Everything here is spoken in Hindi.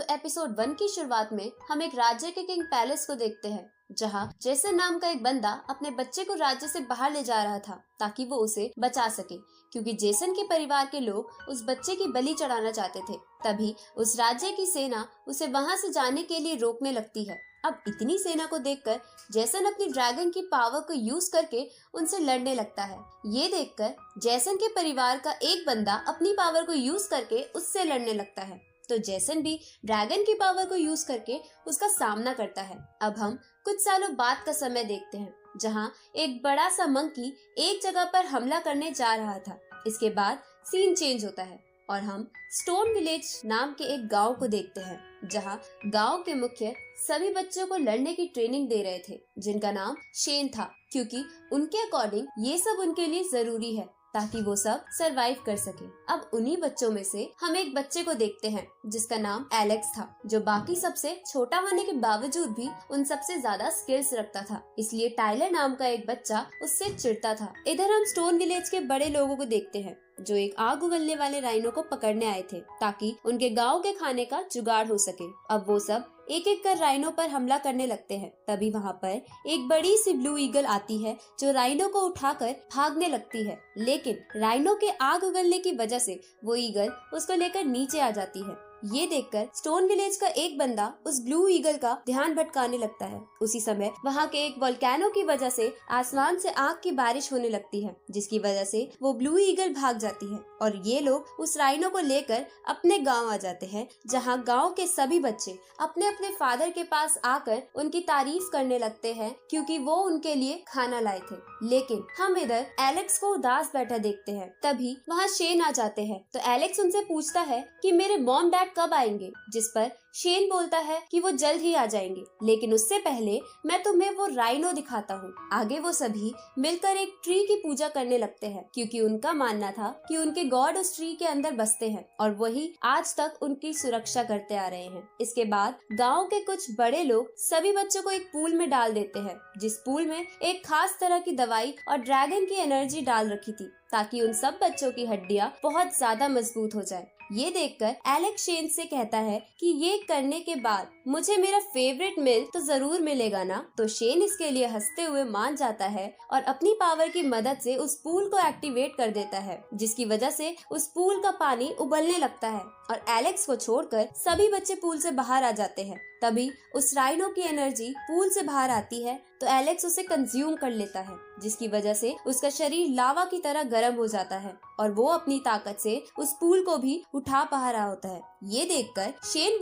तो एपिसोड 1 की शुरुआत में हम एक राज्य के किंग पैलेस को देखते हैं, जहां जेसन नाम का एक बंदा अपने बच्चे को राज्य से बाहर ले जा रहा था ताकि वो उसे बचा सके, क्योंकि जेसन के परिवार के लोग उस बच्चे की बलि चढ़ाना चाहते थे। तभी उस राज्य की सेना उसे वहां से जाने के लिए रोकने लगती है। अब इतनी सेना को देखकर जेसन अपनी ड्रैगन की पावर को यूज करके उनसे लड़ने लगता है। ये देखकर जेसन के परिवार का एक बंदा अपनी पावर को यूज करके उससे लड़ने लगता है, तो जेसन भी ड्रैगन की पावर को यूज करके उसका सामना करता है। अब हम कुछ सालों बाद का समय देखते हैं, जहां एक बड़ा सा मंकी एक जगह पर हमला करने जा रहा था। इसके बाद सीन चेंज होता है और हम स्टोन विलेज नाम के एक गांव को देखते हैं, जहां गांव के मुखिया सभी बच्चों को लड़ने की ट्रेनिंग दे रहे थे, जिनका नाम शेन था, क्योंकि उनके अकॉर्डिंग ये सब उनके लिए जरूरी है ताकि वो सब सरवाइव कर सके। अब उन्हीं बच्चों में से हम एक बच्चे को देखते हैं जिसका नाम एलेक्स था, जो बाकी सबसे छोटा होने के बावजूद भी उन सबसे ज्यादा स्किल्स रखता था। इसलिए टाइलर नाम का एक बच्चा उससे चिढ़ता था। इधर हम स्टोन विलेज के बड़े लोगों को देखते हैं, जो एक आग उगलने वाले राइनो को पकड़ने आए थे ताकि उनके गांव के खाने का जुगाड़ हो सके। अब वो सब एक एक कर राइनो पर हमला करने लगते हैं। तभी वहाँ पर एक बड़ी सी ब्लू ईगल आती है, जो राइनो को उठाकर भागने लगती है, लेकिन राइनो के आग उगलने की वजह से वो ईगल उसको लेकर नीचे आ जाती है। ये देखकर स्टोन विलेज का एक बंदा उस ब्लू ईगल का ध्यान भटकाने लगता है। उसी समय वहाँ के एक वोल्केनो की वजह से आसमान से आग की बारिश होने लगती है, जिसकी वजह से वो ब्लू ईगल भाग जाती है और ये लोग उस राइनो को लेकर अपने गांव आ जाते हैं, जहां गांव के सभी बच्चे अपने अपने फादर के पास आकर उनकी तारीफ करने लगते हैं, क्योंकि वो उनके लिए खाना लाए थे। लेकिन हम इधर एलेक्स को उदास बैठा देखते हैं। तभी वहाँ शेन आ जाते हैं, तो एलेक्स उनसे पूछता है कि मेरे मॉम डैड कब आएंगे, जिस पर शेन बोलता है कि वो जल्द ही आ जाएंगे, लेकिन उससे पहले मैं तुम्हें वो राइनो दिखाता हूँ। आगे वो सभी मिलकर एक ट्री की पूजा करने लगते हैं, क्योंकि उनका मानना था कि उनके गॉड उस ट्री के अंदर बसते हैं और वही आज तक उनकी सुरक्षा करते आ रहे हैं। इसके बाद गाँव के कुछ बड़े लोग सभी बच्चों को एक पूल में डाल देते हैं, जिस पूल में एक खास तरह की दवाई और ड्रैगन की एनर्जी डाल रखी थी, ताकि उन सब बच्चों की हड्डियां बहुत ज्यादा मजबूत हो जाए। ये देखकर एलेक्स शेन से कहता है कि ये करने के बाद मुझे मेरा फेवरेट मिल तो जरूर मिलेगा ना। तो शेन इसके लिए हंसते हुए मान जाता है और अपनी पावर की मदद से उस पूल को एक्टिवेट कर देता है, जिसकी वजह से उस पूल का पानी उबलने लगता है और एलेक्स को छोड़कर सभी बच्चे पूल से बाहर आ जाते हैं। तभी उस राइनो की एनर्जी पूल से बाहर आती है, तो एलेक्स उसे कंज्यूम कर लेता है, जिसकी वजह से उसका शरीर लावा की तरह गर्म हो जाता है और वो अपनी ताकत से उस पूल को भी उठा पा रहा होता है। ये देखकर शेन